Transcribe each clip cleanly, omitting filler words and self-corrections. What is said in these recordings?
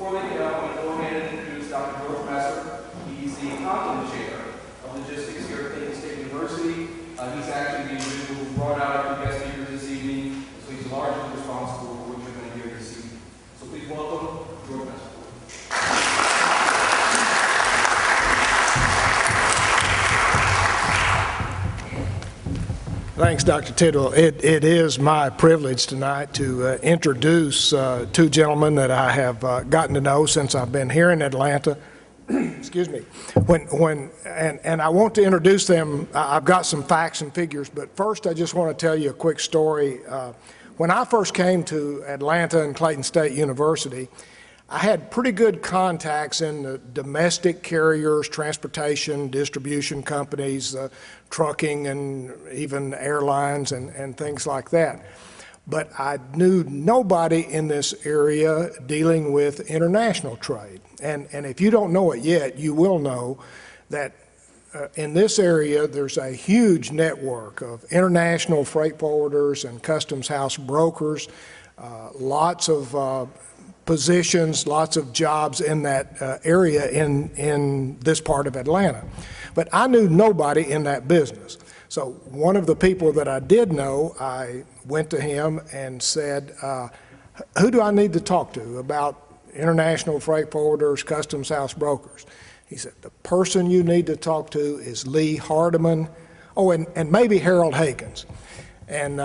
before they get up, I'm going to go ahead and introduce Dr. George Messer. He's the Conklin Chair of Logistics here at Clayton State University. He's actually the individual who brought out our guest speakers this evening, so he's largely responsible for what you're going to hear this evening. So please welcome George Messer. Thanks, Dr. Tidwell. It is my privilege tonight to introduce two gentlemen that I have gotten to know since I've been here in Atlanta. Excuse me. And I want to introduce them. I've got some facts and figures, but first I just want to tell you a quick story. When I first came to Atlanta and Clayton State University, I had pretty good contacts in the domestic carriers, transportation, distribution companies, trucking, and even airlines and things like that. But I knew nobody in this area dealing with international trade. And if you don't know it yet, you will know that in this area, there's a huge network of international freight forwarders and customs house brokers, lots of positions, lots of jobs in that area in this part of Atlanta. But I knew nobody in that business. So one of the people that I did know, I went to him and said, who do I need to talk to about international freight forwarders, customs house brokers? He said, the person you need to talk to is Lee Hardeman, and maybe Harold Hagans. And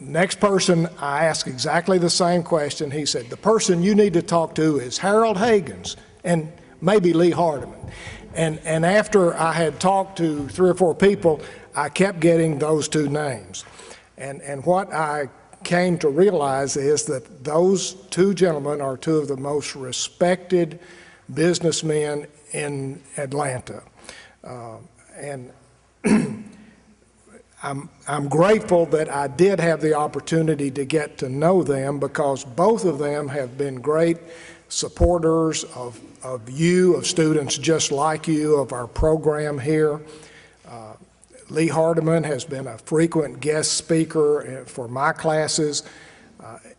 next person, I asked exactly the same question. He said, the person you need to talk to is Harold Hagans and maybe Lee Hardeman. And after I had talked to 3 or 4 people, I kept getting those two names. And what I came to realize is that those two gentlemen are two of the most respected businessmen in Atlanta. I'm grateful that I did have the opportunity to get to know them, because both of them have been great supporters of you, of students just like you, of our program here. Lee Hardeman has been a frequent guest speaker for my classes.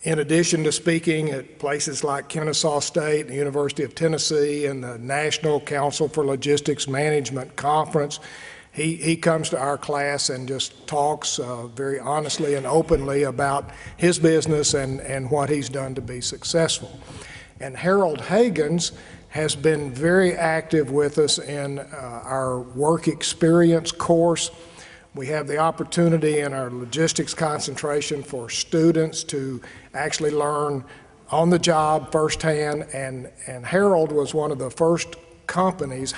In addition to speaking at places like Kennesaw State, the University of Tennessee, and the National Council for Logistics Management Conference, he comes to our class and just talks very honestly and openly about his business and what he's done to be successful. And Harold Hagans has been very active with us in our work experience course. We have the opportunity in our logistics concentration for students to actually learn on the job firsthand, and Harold was one of the first companies,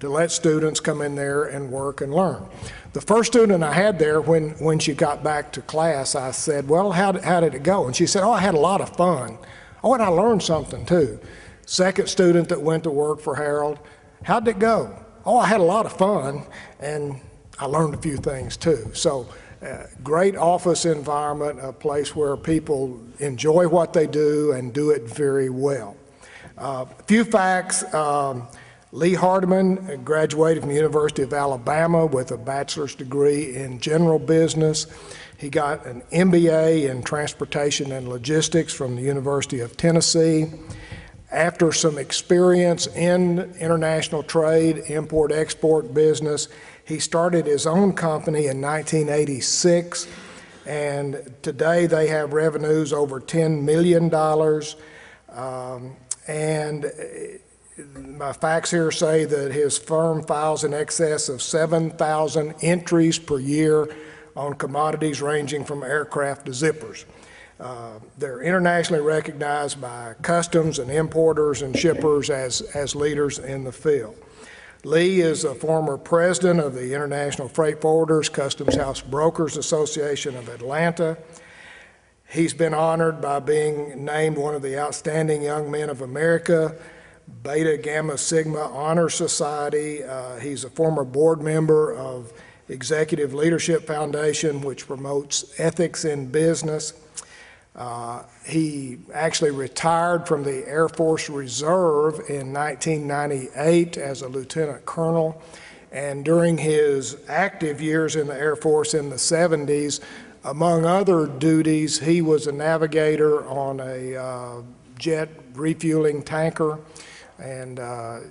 to let students come in there and work and learn. The first student I had there, when she got back to class, I said, well, how did it go? And she said, oh, I had a lot of fun. Oh, and I learned something too. Second student that went to work for Harold, how'd it go? Oh, I had a lot of fun, and I learned a few things too. So great office environment, a place where people enjoy what they do and do it very well. A few facts. Lee Hardeman graduated from the University of Alabama with a bachelor's degree in general business. He got an MBA in transportation and logistics from the University of Tennessee. After some experience in international trade, import-export business, he started his own company in 1986, and today they have revenues over $10 million. And my facts here say that his firm files in excess of 7,000 entries per year on commodities ranging from aircraft to zippers. They're internationally recognized by customs and importers and shippers as leaders in the field. Lee is a former president of the International Freight Forwarders Customs House Brokers Association of Atlanta. He's been honored by being named one of the outstanding young men of America, Beta Gamma Sigma Honor Society. He's a former board member of Executive Leadership Foundation, which promotes ethics in business. He actually retired from the Air Force Reserve in 1998 as a lieutenant colonel, and during his active years in the Air Force in the 70s, Among other duties, he was a navigator on a jet refueling tanker, and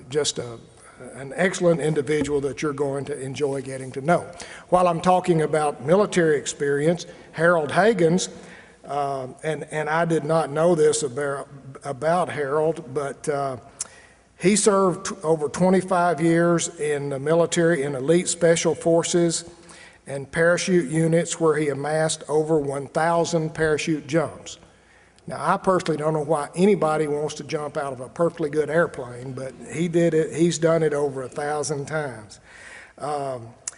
just an excellent individual that you're going to enjoy getting to know. While I'm talking about military experience, Harold Hagans, and I did not know this about Harold, but he served over 25 years in the military in elite special forces and parachute units where he amassed over 1,000 parachute jumps. Now, I personally don't know why anybody wants to jump out of a perfectly good airplane, but he did it. He's done it over 1,000 times.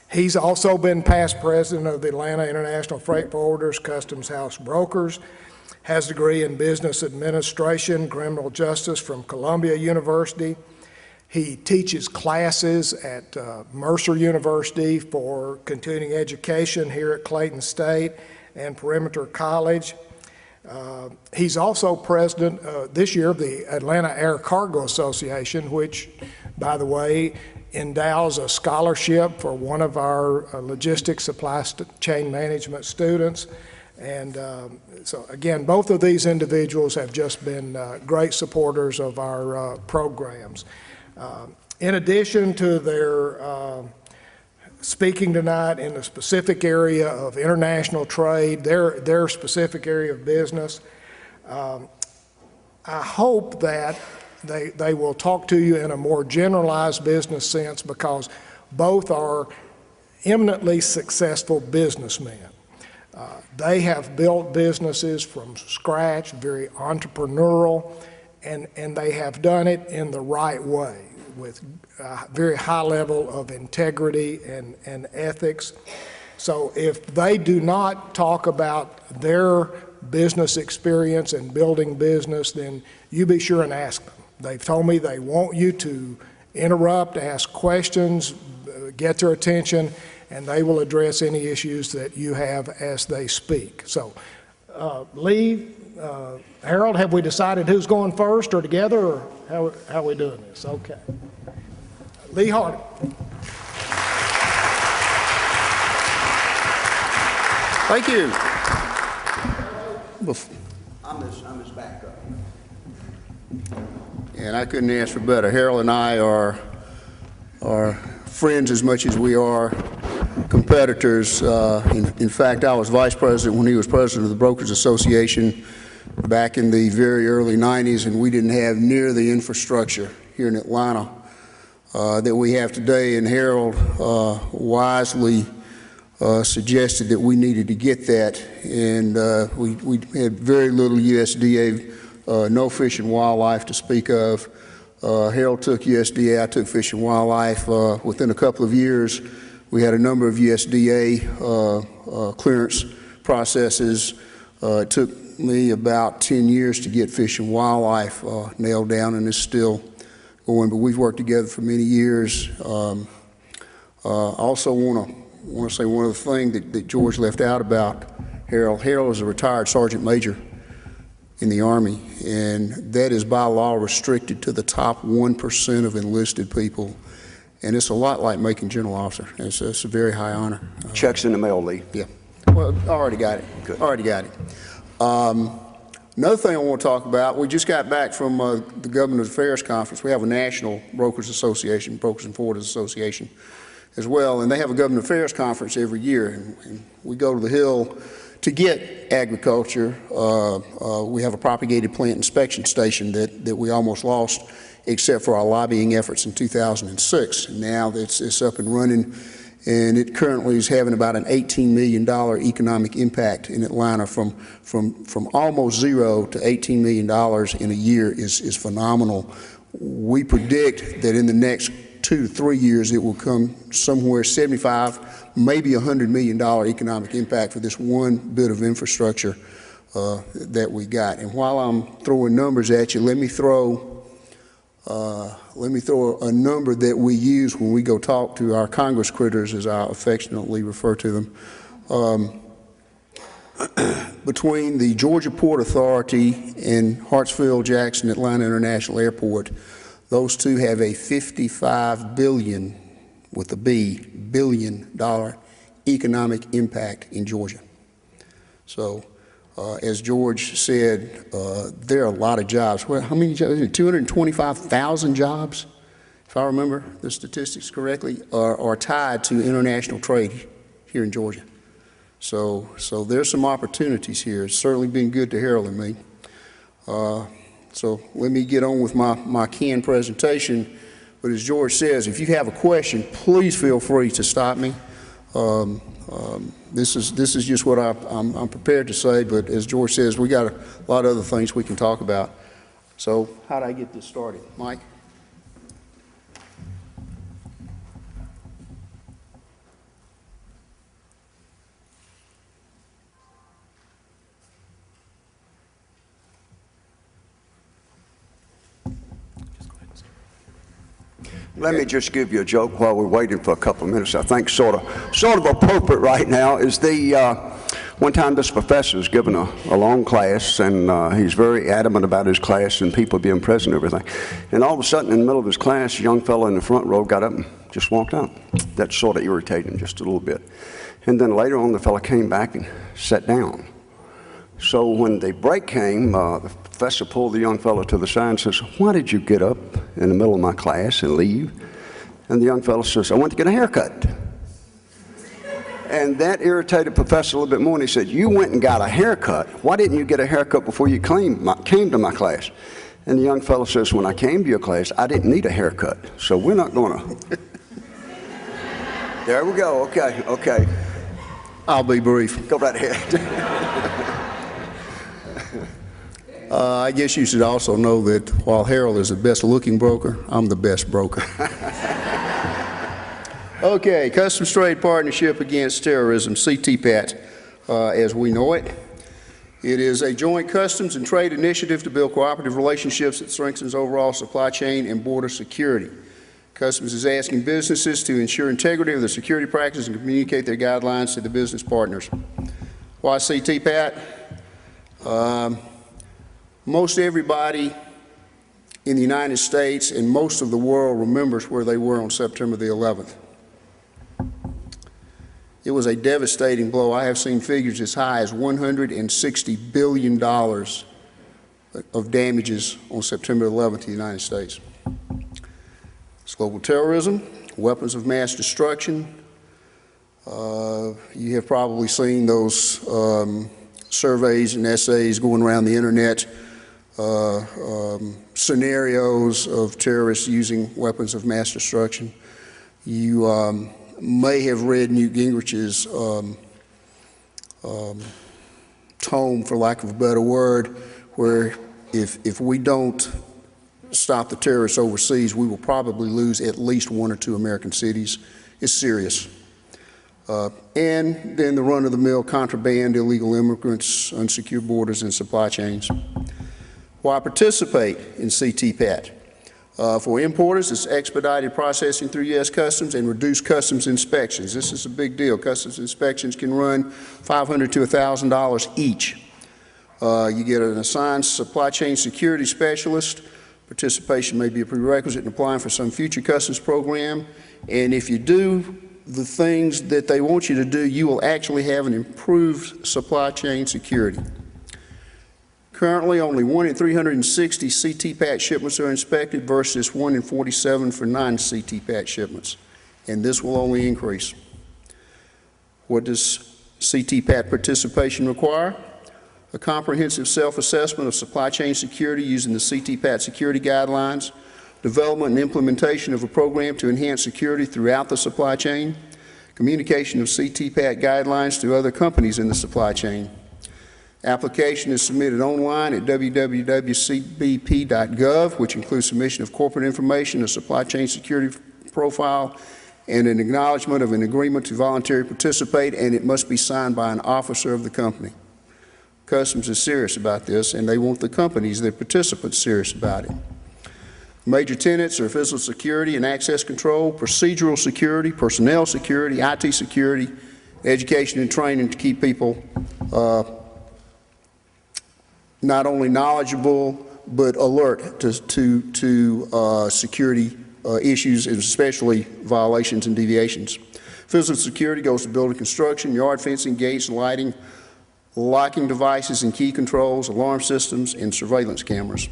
He's also been past president of the Atlanta International Freight Forwarders Customs House Brokers, has a degree in business administration, criminal justice from Columbia University. He teaches classes at Mercer University for continuing education here at Clayton State and Perimeter College. He's also president this year of the Atlanta Air Cargo Association, which, by the way, endows a scholarship for one of our logistics supply chain management students. And so again, both of these individuals have just been great supporters of our programs. In addition to their speaking tonight in the specific area of international trade, their specific area of business, I hope that they will talk to you in a more generalized business sense, because both are eminently successful businessmen. They have built businesses from scratch, very entrepreneurial, and they have done it in the right way with a very high level of integrity and ethics. So if they do not talk about their business experience and building business, then you be sure and ask them. They've told me they want you to interrupt, ask questions, get their attention, and they will address any issues that you have as they speak. So, Lee, Harold, have we decided who's going first or together, or how are we doing this? Okay. Lee Hardeman. Thank you. I'm his backup. And I couldn't ask for better. Harold and I are friends as much as we are competitors. In fact, I was vice president when he was president of the Brokers Association back in the very early 90s, and we didn't have near the infrastructure here in Atlanta that we have today. And Harold wisely suggested that we needed to get that, and we had very little USDA, no fish and wildlife to speak of. Harold took USDA, I took Fish and Wildlife. Within a couple of years, we had a number of USDA clearance processes. It took me about 10 years to get Fish and Wildlife nailed down, and it's still going, but we've worked together for many years. I also want to say one other thing that George left out about Harold. Harold is a retired sergeant major in the Army, and that is by law restricted to the top 1% of enlisted people, and it's a lot like making general officer. It's a very high honor. Checks in the mail, Lee. Yeah. Well, I already got it. Good. Already got it. Another thing I want to talk about, we just got back from the Government Affairs Conference. We have a national Brokers Association, Brokers and Forwarders Association as well, and they have a Government Affairs Conference every year, and we go to the Hill to get agriculture. We have a propagated plant inspection station that we almost lost, except for our lobbying efforts in 2006. Now it's up and running, and it currently is having about an $18 million economic impact in Atlanta. From almost zero to $18 million in a year is phenomenal. We predict that in the next 2 to 3 years it will come somewhere 75, maybe $100 million economic impact for this one bit of infrastructure that we got. And while I'm throwing numbers at you, let me throw a number that we use when we go talk to our Congress critters, as I affectionately refer to them. Between the Georgia Port Authority and Hartsfield Jackson Atlanta International Airport, those two have a $55 billion, with a B, $billion economic impact in Georgia. So, as George said, there are a lot of jobs. Well, how many jobs? 225,000 jobs, if I remember the statistics correctly, are tied to international trade here in Georgia. So there's some opportunities here. It's certainly been good to Harold and me. So let me get on with my canned presentation. But as George says, if you have a question, please feel free to stop me. This is just what I'm prepared to say, but as George says, we got a lot of other things we can talk about. So how do I get this started? Mike? Let me just give you a joke while we're waiting for a couple of minutes. I think sort of appropriate right now is one time this professor was giving a long class, and he's very adamant about his class and people being present and everything. And all of a sudden, in the middle of his class, a young fellow in the front row got up and just walked out. That sort of irritated him just a little bit. And then later on, the fellow came back and sat down. So when the break came, the professor pulled the young fellow to the side and says, "Why did you get up in the middle of my class and leave?" And the young fellow says, "I went to get a haircut." And that irritated the professor a little bit more, and he said, "You went and got a haircut. Why didn't you get a haircut before you came to my class?" And the young fellow says, "When I came to your class, I didn't need a haircut, so we're not going to." There we go. Okay. I'll be brief. Go right ahead. I guess you should also know that while Harold is the best looking broker, I'm the best broker. Okay, Customs Trade Partnership Against Terrorism, CTPAT, as we know it. It is a joint customs and trade initiative to build cooperative relationships that strengthens overall supply chain and border security. Customs is asking businesses to ensure integrity of their security practices and communicate their guidelines to the business partners. Why CTPAT? Most everybody in the United States and most of the world remembers where they were on September the 11th. It was a devastating blow. I have seen figures as high as $160 billion of damages on September 11th in the United States. It's global terrorism, weapons of mass destruction. You have probably seen those surveys and essays going around the internet, scenarios of terrorists using weapons of mass destruction. You may have read Newt Gingrich's tome, for lack of a better word, where if we don't stop the terrorists overseas, we will probably lose at least 1 or 2 American cities. It's serious. And then the run-of-the-mill contraband, illegal immigrants, unsecured borders, and supply chains. Why participate in CTPAT? For importers, it's expedited processing through U.S. Customs and reduced customs inspections. This is a big deal. Customs inspections can run $500 to $1,000 each. You get an assigned supply chain security specialist. Participation may be a prerequisite in applying for some future customs program. And if you do the things that they want you to do, you will actually have an improved supply chain security. Currently, only 1 in 360 CTPAT shipments are inspected versus 1 in 47 for non-CTPAT shipments, and this will only increase. What does CTPAT participation require? A comprehensive self-assessment of supply chain security using the CTPAT security guidelines, development and implementation of a program to enhance security throughout the supply chain, communication of CTPAT guidelines to other companies in the supply chain. Application is submitted online at www.cbp.gov, which includes submission of corporate information, a supply chain security profile, and an acknowledgement of an agreement to voluntarily participate, and it must be signed by an officer of the company. Customs is serious about this, and they want the companies, their participants, serious about it. Major tenets are physical security and access control, procedural security, personnel security, IT security, education and training to keep people not only knowledgeable but alert to security issues, and especially violations and deviations. Physical security goes to building construction, yard fencing, gates, lighting, locking devices and key controls, alarm systems, and surveillance cameras.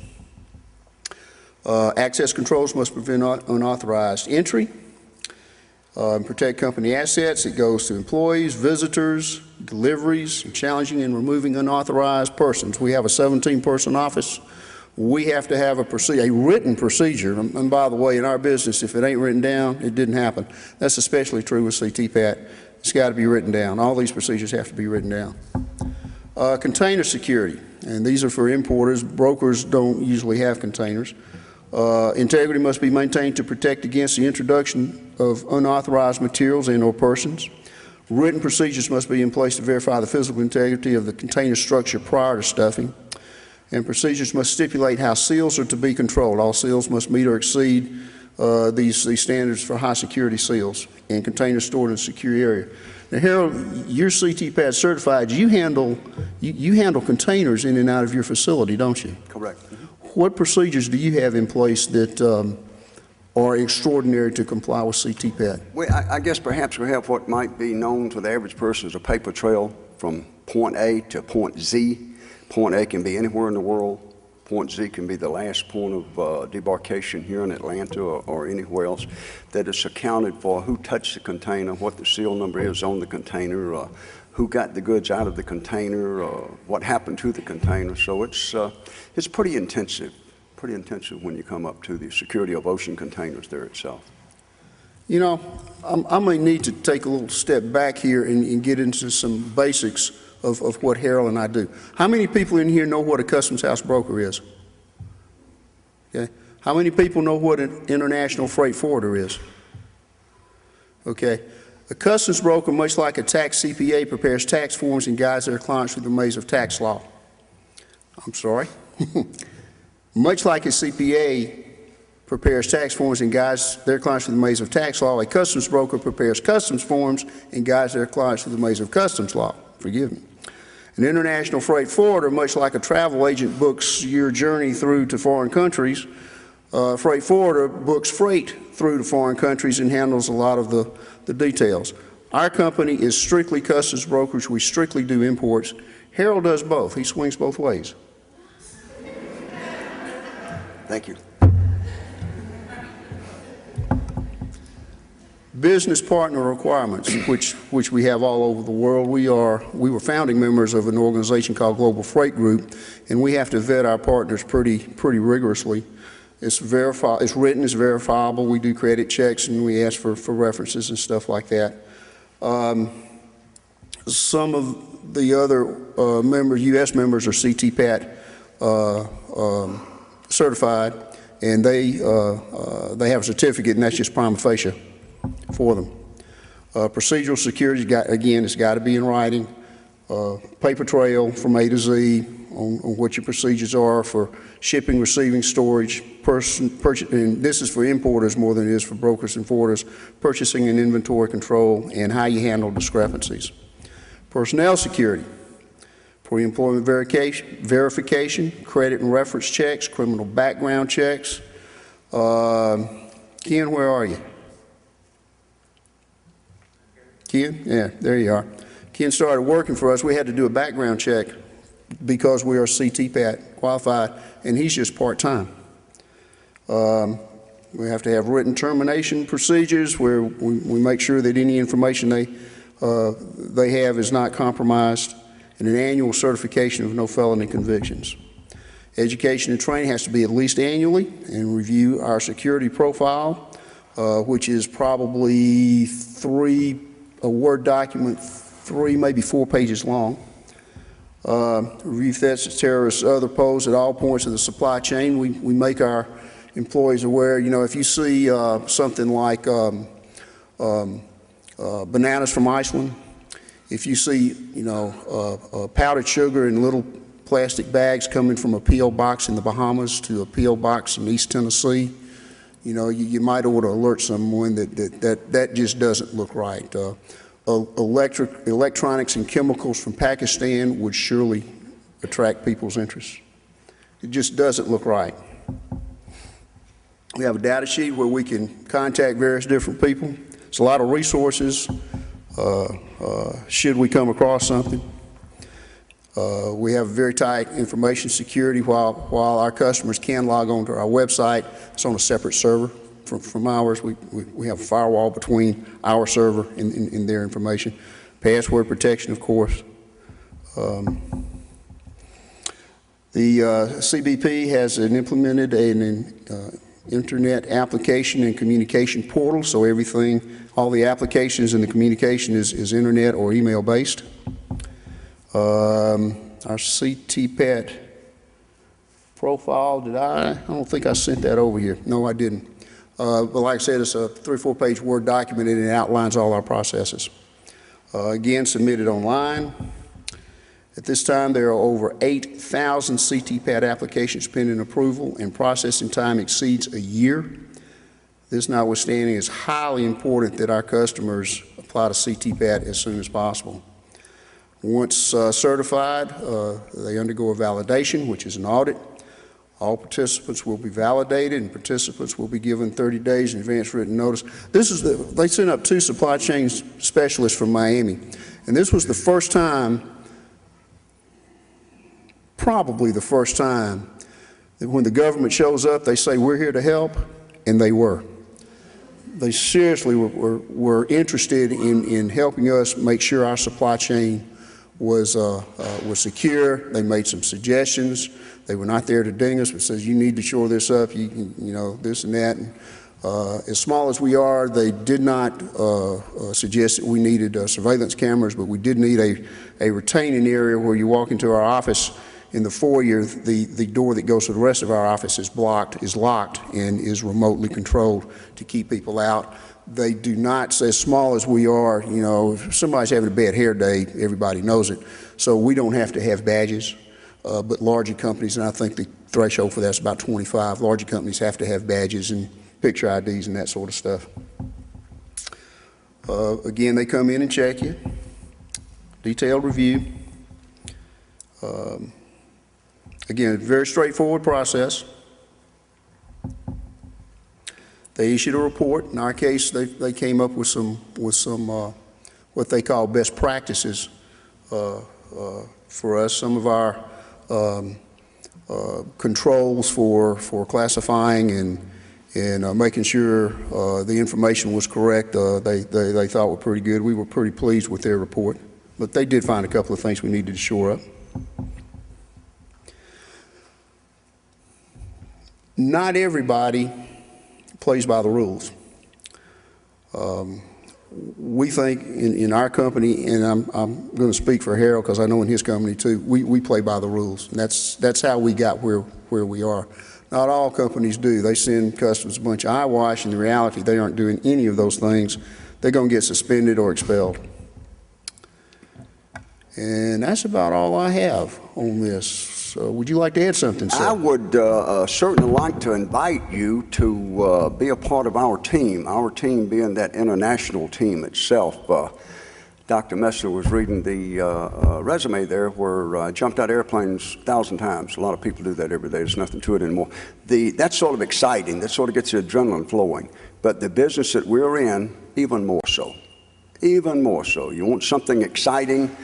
Access controls must prevent unauthorized entry and protect company assets. It goes to employees, visitors, deliveries, and challenging and removing unauthorized persons. We have a 17-person office. We have to have a written procedure. And by the way, in our business, if it ain't written down, it didn't happen. That's especially true with CTPAT. It's got to be written down. All these procedures have to be written down. Container security, and these are for importers. Brokers don't usually have containers. Integrity must be maintained to protect against the introduction of unauthorized materials and/or persons. Written procedures must be in place to verify the physical integrity of the container structure prior to stuffing. And procedures must stipulate how seals are to be controlled. All seals must meet or exceed these standards for high security seals and containers stored in a secure area. Now, Harold, you're CTPAT certified. You handle containers in and out of your facility, don't you? Correct. What procedures do you have in place that are extraordinary to comply with CTPAT? Well, I guess perhaps we have what might be known to the average person as a paper trail from point A to point Z. Point A can be anywhere in the world. Point Z can be the last point of debarkation here in Atlanta or anywhere else, that is accounted for who touched the container, what the seal number is on the container, who got the goods out of the container, what happened to the container. So it's pretty intensive when you come up to the security of ocean containers there itself. You know, I may need to take a little step back here and get into some basics of what Harold and I do. How many people in here know what a customs house broker is? Okay. How many people know what an international freight forwarder is? Okay. A customs broker, much like a tax CPA, prepares tax forms and guides their clients through the maze of tax law. I'm sorry. Much like a CPA prepares tax forms and guides their clients through the maze of tax law, a customs broker prepares customs forms and guides their clients through the maze of customs law. Forgive me. An international freight forwarder, much like a travel agent books your journey through to foreign countries, freight forwarder books freight through to foreign countries and handles a lot of the details. Our company is strictly customs brokerage. We strictly do imports. Harold does both. He swings both ways. Thank you. Business partner requirements, which we have all over the world. We were founding members of an organization called Global Freight Group, and we have to vet our partners pretty rigorously. It's written, it's verifiable. We do credit checks, and we ask for references and stuff like that. Some of the other members, U.S. members, are CTPAT certified, and they have a certificate, and that's just prima facie for them. Procedural security, again, it's got to be in writing. Paper trail from A to Z on what your procedures are for shipping, receiving, storage, and this is for importers more than it is for brokers and forwarders, purchasing and inventory control, and how you handle discrepancies. Personnel security, pre-employment verification, credit and reference checks, criminal background checks. Ken, where are you? Ken? Yeah, there you are. Ken started working for us. We had to do a background check because we are CTPAT qualified, and he's just part-time. We have to have written termination procedures where we make sure that any information they have is not compromised, and an annual certification of no felony convictions. Education and training has to be at least annually, and review our security profile, which is probably a Word document, 3, maybe 4 pages long. Review threats, terrorists, other pose at all points of the supply chain. We make our employees aware, you know, if you see something like bananas from Iceland, if you see, you know, powdered sugar in little plastic bags coming from a P.O. box in the Bahamas to a P.O. box in East Tennessee, you know, you might ought to alert someone that just doesn't look right. Electronics and chemicals from Pakistan would surely attract people's interest. It just doesn't look right. We have a data sheet where we can contact various different people. It's a lot of resources should we come across something. We have very tight information security. While our customers can log on to our website, it's on a separate server from ours. We have a firewall between our server and their information. Password protection, of course. The CBP has implemented an internet application and communication portal, so everything, all the applications and the communication is internet or email based. Our CTPAT profile, I don't think I sent that over here. No, I didn't. But like I said, it's a 3 or 4 page Word document and it outlines all our processes. Again, submitted online. At this time, there are over 8,000 CTPAT applications pending approval, and processing time exceeds a year. This notwithstanding, it's highly important that our customers apply to CTPAT as soon as possible. Once certified, they undergo a validation, which is an audit. All participants will be validated, and participants will be given 30 days in advance written notice. They sent up 2 supply chain specialists from Miami, and this was the first time, probably the first time, that when the government shows up, they say, "We're here to help," and they were. They seriously were interested in helping us make sure our supply chain was secure. They made some suggestions. They were not there to ding us, but says, "You need to shore this up, you know, this and that." And, as small as we are, they did not suggest that we needed surveillance cameras, but we did need a retaining area where you walk into our office. In the foyer, the door that goes to the rest of our office is locked, and is remotely controlled to keep people out. They do not, as small as we are, you know, if somebody's having a bad hair day, everybody knows it. So we don't have to have badges, but larger companies, and I think the threshold for that's about 25, larger companies have to have badges and picture IDs and that sort of stuff. Again, they come in and check you, detailed review. Again, very straightforward process. They issued a report. In our case, they came up with some what they call best practices for us. Some of our controls for classifying and making sure the information was correct, they thought were pretty good. We were pretty pleased with their report, but they did find a couple of things we needed to shore up. Not everybody plays by the rules. We think in our company, and I'm going to speak for Harold because I know in his company too, we play by the rules. And that's how we got where we are. Not all companies do. They send customers a bunch of eyewash, and in reality, they aren't doing any of those things. They're going to get suspended or expelled. And that's about all I have on this. So would you like to add something, sir? I would certainly like to invite you to be a part of our team being that international team itself. Dr. Messler was reading the resume there where jumped out of airplanes 1,000 times. A lot of people do that every day. There's nothing to it anymore. That's sort of exciting. That sort of gets the adrenaline flowing. But the business that we're in, even more so. Even more so. You want something exciting,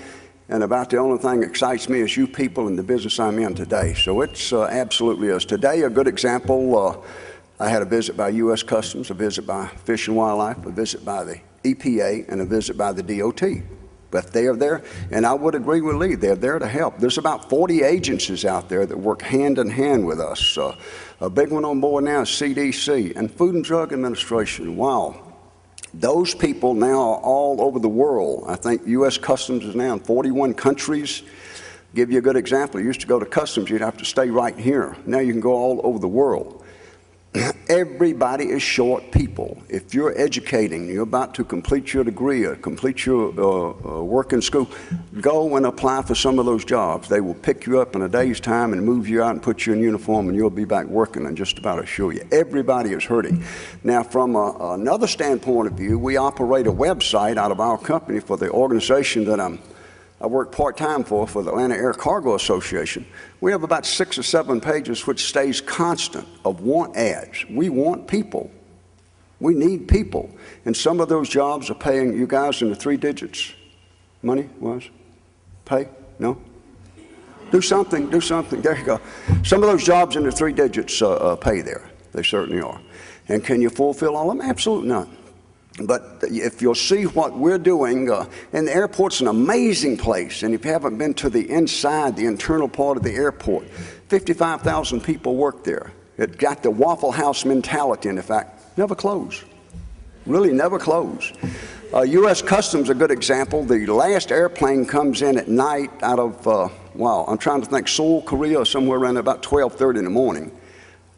and about the only thing that excites me is you people and the business I'm in today. So it's absolutely is. Today, a good example, I had a visit by U.S. Customs, a visit by Fish and Wildlife, a visit by the EPA, and a visit by the DOT. But they are there, and I would agree with Lee, they're there to help. There's about 40 agencies out there that work hand in hand with us. A big one on board now is CDC and Food and Drug Administration. Wow. Those people now are all over the world. I think U.S. Customs is now in 41 countries. Give you a good example. You used to go to Customs, you'd have to stay right here. Now you can go all over the world. Everybody is short people. If you're educating, you're about to complete your degree or complete your work in school, go and apply for some of those jobs. They will pick you up in a day's time and move you out and put you in uniform, and you'll be back working, and just about assure you. Everybody is hurting. Now, from another standpoint of view, we operate a website out of our company for the organization that I work part-time for the Atlanta Air Cargo Association. We have about 6 or 7 pages which stays constant of want ads. We want people. We need people. And some of those jobs are paying you guys in the 3 digits. Money was? Pay? No? Do something, do something. There you go. Some of those jobs in the 3 digits pay there. They certainly are. And can you fulfill all of them? Absolutely not. But if you'll see what we're doing, and the airport's an amazing place, and if you haven't been to the inside, the internal part of the airport, 55,000 people work there. It got the Waffle House mentality, and in fact, never close. Really never close. U.S. Customs a good example. The last airplane comes in at night out of, wow, I'm trying to think, Seoul, Korea, somewhere around about 12:30 in the morning.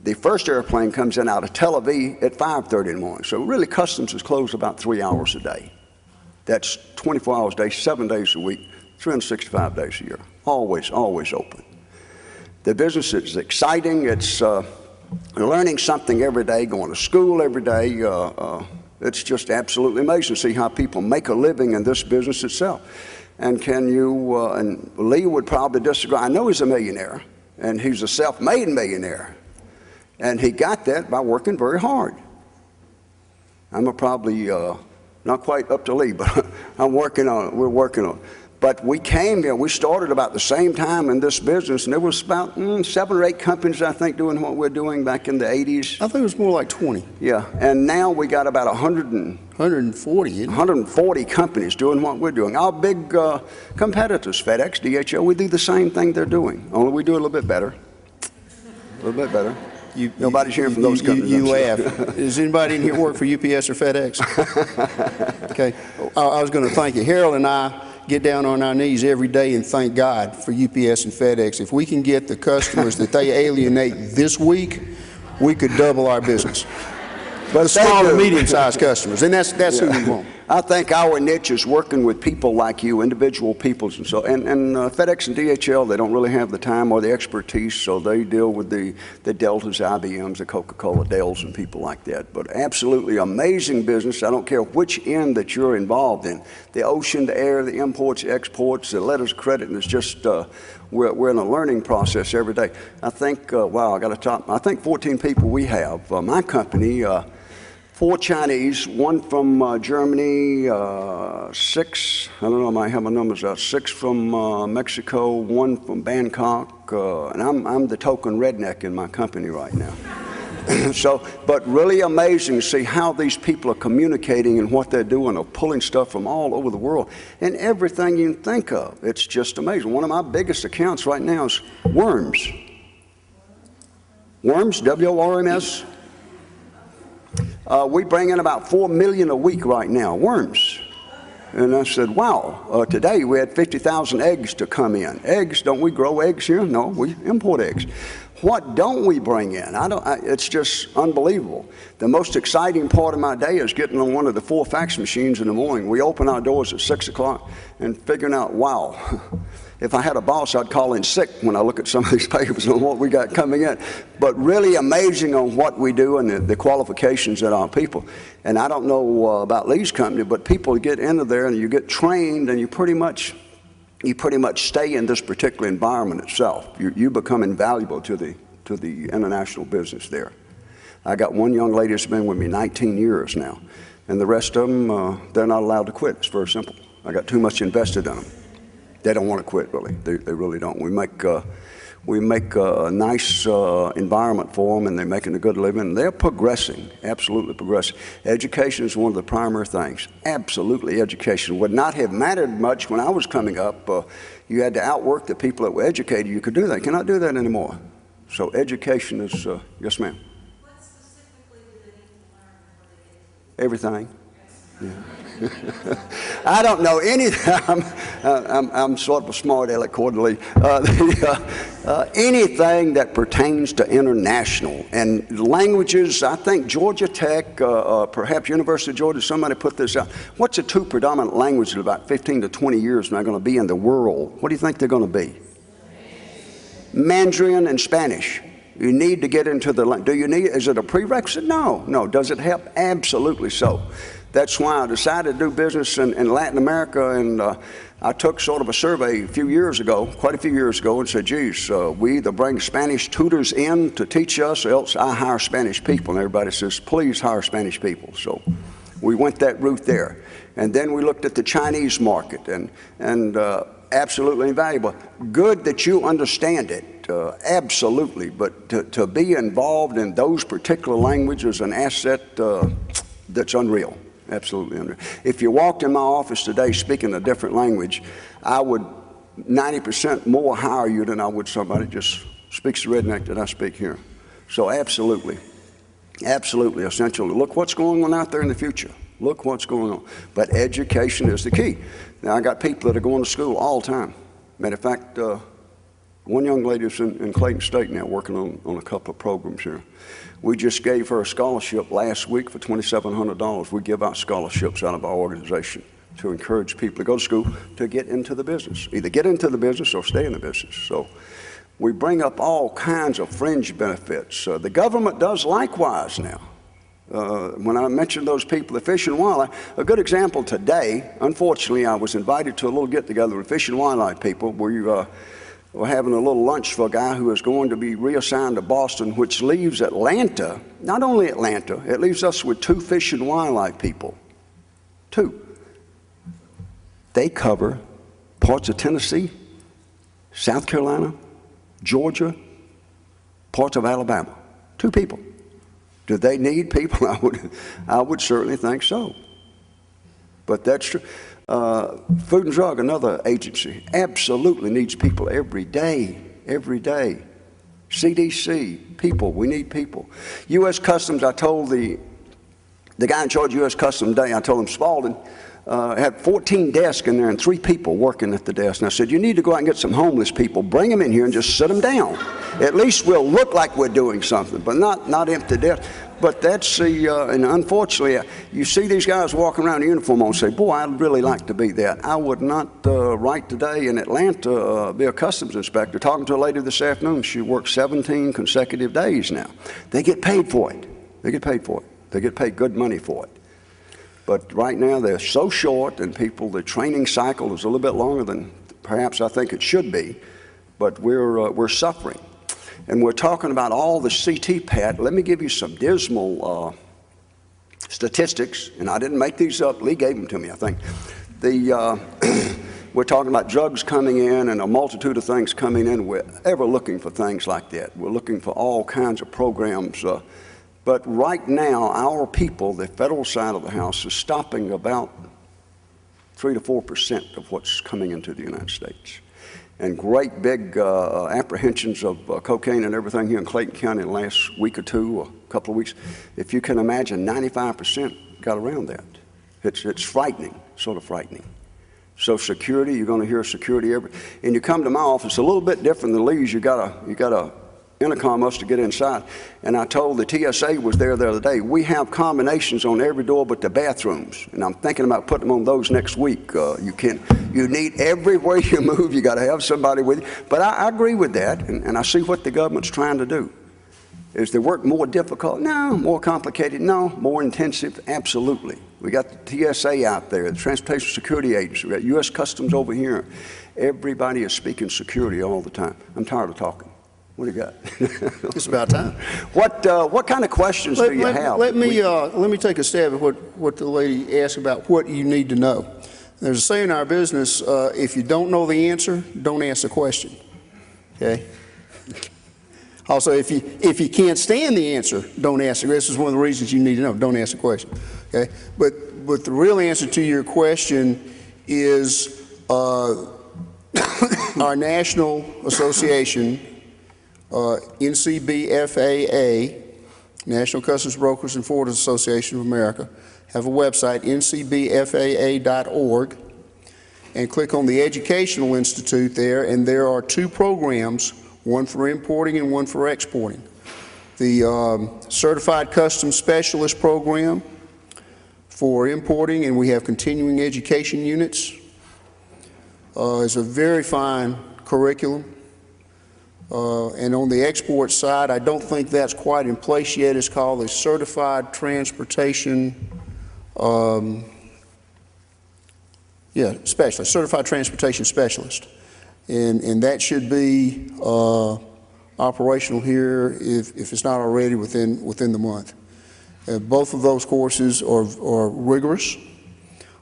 The first airplane comes in out of Tel Aviv at 5:30 in the morning. So really, Customs is closed about 3 hours a day. That's 24 hours a day, 7 days a week, 365 days a year. Always, always open. The business is exciting. It's learning something every day, going to school every day. It's just absolutely amazing to see how people make a living in this business itself. And can you, and Lee would probably disagree. I know he's a millionaire, and he's a self-made millionaire. And he got that by working very hard. I'm probably not quite up to Lee, but I'm working on it. We're working on it. But we came here, we started about the same time in this business, and there was about 7 or 8 companies, I think, doing what we're doing back in the 80s. I think it was more like 20. Yeah, and now we got about 140 companies doing what we're doing. Our big competitors, FedEx, DHL, we do the same thing they're doing, only we do it a little bit better. A little bit better. Nobody's hearing from those companies. You laugh. Does anybody in here work for UPS or FedEx? Okay. I was going to thank you. Harold and I get down on our knees every day and thank God for UPS and FedEx. If we can get the customers that they alienate this week, we could double our business. But small and medium-sized customers, and that's who we want. I think our niche is working with people like you, individual peoples, and so. And FedEx and DHL, they don't really have the time or the expertise, so they deal with the Deltas, IBMs, the Coca-Cola, Dells, and people like that. But absolutely amazing business. I don't care which end that you're involved in, the ocean, the air, the imports, the exports, the letters of credit, and it's just. We're in a learning process every day. I think, wow, I got to top. I think 14 people we have. My company, 4 Chinese, 1 from Germany, 6, I don't know, I might have my numbers out, 6 from Mexico, 1 from Bangkok, and I'm the token redneck in my company right now. So, but really amazing to see how these people are communicating and what they're doing, or pulling stuff from all over the world, and everything you can think of. It's just amazing. One of my biggest accounts right now is worms. Worms, W-O-R-M-S. We bring in about 4 million a week right now, worms. And I said, wow, today we had 50,000 eggs to come in. Eggs, don't we grow eggs here? No, we import eggs. What don't we bring in? It's just unbelievable. The most exciting part of my day is getting on one of the 4 fax machines in the morning. We open our doors at 6 o'clock and figuring out, wow, if I had a boss, I'd call in sick when I look at some of these papers and what we got coming in. But really amazing on what we do and the qualifications that our people. And I don't know about Lee's company, but people get into there and you get trained and you pretty much stay in this particular environment itself. You become invaluable to the international business there. I got one young lady that's been with me 19 years now, and the rest of them, they're not allowed to quit. It's very simple. I got too much invested in them. They don't want to quit, really. They really don't. We make a nice environment for them, and they're making a good living. And they're progressing, absolutely progressing. Education is one of the primary things. Absolutely, education would not have mattered much when I was coming up. You had to outwork the people that were educated. You could do that. You cannot do that anymore. So education is, yes, ma'am. What specifically do they need to learn before they get everything. Yeah. I don't know anything. I'm sort of a smart aleck quarterly. Anything that pertains to international and languages. I think Georgia Tech, perhaps University of Georgia, somebody put this out. What's the 2 predominant languages in about 15 to 20 years now going to be in the world? What do you think they're going to be? Mandarin and Spanish. You need to get into the, do you need, is it a prerequisite? No, no. Does it help? Absolutely so. That's why I decided to do business in Latin America, and I took sort of a survey quite a few years ago, and said, geez, we either bring Spanish tutors in to teach us, or else I hire Spanish people. And everybody says, please hire Spanish people. So we went that route there. And then we looked at the Chinese market, and absolutely invaluable. Good that you understand it, absolutely, but to be involved in those particular languages is an asset that's unreal, absolutely unreal. If you walked in my office today speaking a different language, I would 90% more hire you than I would somebody just speaks the redneck that I speak here. So absolutely, absolutely essential. Look what's going on out there in the future. Look what's going on. But education is the key. Now, I got people that are going to school all the time. Matter of fact, one young lady is in Clayton State now working on a couple of programs here. We just gave her a scholarship last week for $2,700. We give out scholarships out of our organization to encourage people to go to school to get into the business. Either get into the business or stay in the business. So we bring up all kinds of fringe benefits. The government does likewise now. When I mentioned those people, the Fish and Wildlife, a good example today, unfortunately, I was invited to a little get-together with Fish and Wildlife people where you were having a little lunch for a guy who is going to be reassigned to Boston, which leaves Atlanta, not only Atlanta, it leaves us with 2 Fish and Wildlife people. 2. They cover parts of Tennessee, South Carolina, Georgia, parts of Alabama. 2 people. Do they need people? I would certainly think so. But that's true. Food and Drug, another agency, absolutely needs people every day, every day. CDC, people, we need people. U.S. Customs, I told the guy in charge of U.S. Customs today, I told him, Spalding, had 14 desks in there and 3 people working at the desk. And I said, you need to go out and get some homeless people, bring them in here and just sit them down. At least we'll look like we're doing something, but not empty desks. But that's and unfortunately, you see these guys walking around in uniform and say, boy, I'd really like to be that. I would not right today in Atlanta be a customs inspector. Talking to a lady this afternoon, she worked 17 consecutive days now. They get paid for it. They get paid for it. They get paid good money for it. But right now they're so short, and the training cycle is a little bit longer than perhaps I think it should be, but we're suffering. And we're talking about all the CT-PAT. Let me give you some dismal statistics, and I didn't make these up. Lee gave them to me, I think. We're talking about drugs coming in and a multitude of things coming in. We're ever looking for things like that. We're looking for all kinds of programs. But right now, our people, the federal side of the house, is stopping about 3 to 4% of what's coming into the United States. And great big apprehensions of cocaine and everything here in Clayton County in the last week or 2, or a couple of weeks. If you can imagine, 95% got around that. It's frightening, sort of frightening. So security, you're going to hear security and you come to my office a little bit different than Lee's. You got a intercom us to get inside. And I told the TSA was there the other day, we have combinations on every door but the bathrooms. And I'm thinking about putting them on those next week. You need everywhere you move, you got to have somebody with you. But I agree with that, and I see what the government's trying to do. Is the work more difficult? No. More complicated? No. More intensive? Absolutely. We got the TSA out there, the Transportation Security Agency, we got U.S. Customs over here. Everybody is speaking security all the time. I'm tired of talking. What do you got? It's about time. What kind of questions do you have? Let me take a stab at what the lady asked about what you need to know. There's a saying in our business, if you don't know the answer, don't ask the question. Okay? Also, if you can't stand the answer, don't ask it. This is one of the reasons you need to know. Don't ask the question. Okay? But the real answer to your question is our national association, NCBFAA, National Customs Brokers and Forwarders Association of America, have a website, ncbfaa.org, and click on the Educational Institute there, and there are 2 programs, one for importing and one for exporting. The Certified Customs Specialist program for importing, and we have continuing education units. It's a very fine curriculum. And on the export side, I don't think that's quite in place yet. It's called a Certified Transportation Specialist, Certified Transportation Specialist. And that should be operational here, if it's not already, within the month. Both of those courses are rigorous.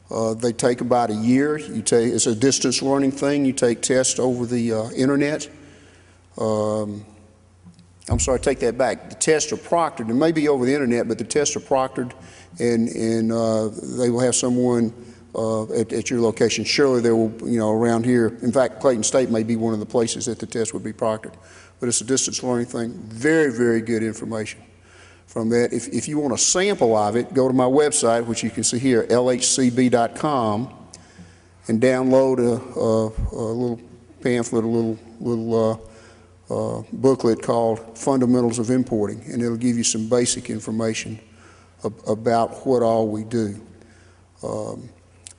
They take about a year. It's a distance learning thing. You take tests over the internet. I'm sorry, take that back. The tests are proctored. It may be over the internet, but the tests are proctored, and they will have someone at your location. Surely there will, around here. In fact, Clayton State may be one of the places that the test would be proctored. But it's a distance learning thing. Very, very good information from that. If you want a sample of it, go to my website, which you can see here, lhcb.com, and download a little pamphlet, a little booklet called Fundamentals of Importing, and it'll give you some basic information about what all we do.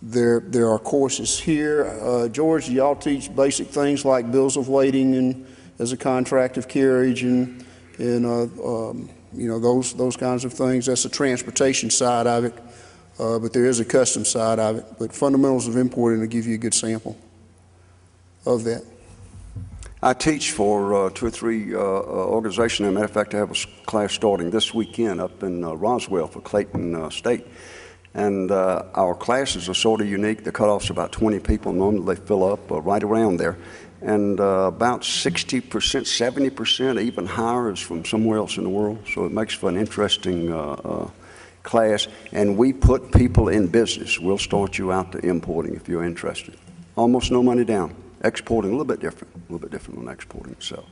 There are courses here. George, y'all teach basic things like bills of lading and as a contract of carriage and those kinds of things. That's the transportation side of it, but there is a custom side of it. But Fundamentals of Importing will give you a good sample of that. I teach for 2 or 3 organizations. As a matter of fact, I have a class starting this weekend up in Roswell for Clayton State. And our classes are sort of unique. The cutoff's about 20 people. Normally they fill up right around there. And about 60%, 70%, even higher, is from somewhere else in the world. So it makes for an interesting class. And we put people in business. We'll start you out to importing if you're interested. Almost no money down. Exporting, a little bit different than exporting itself.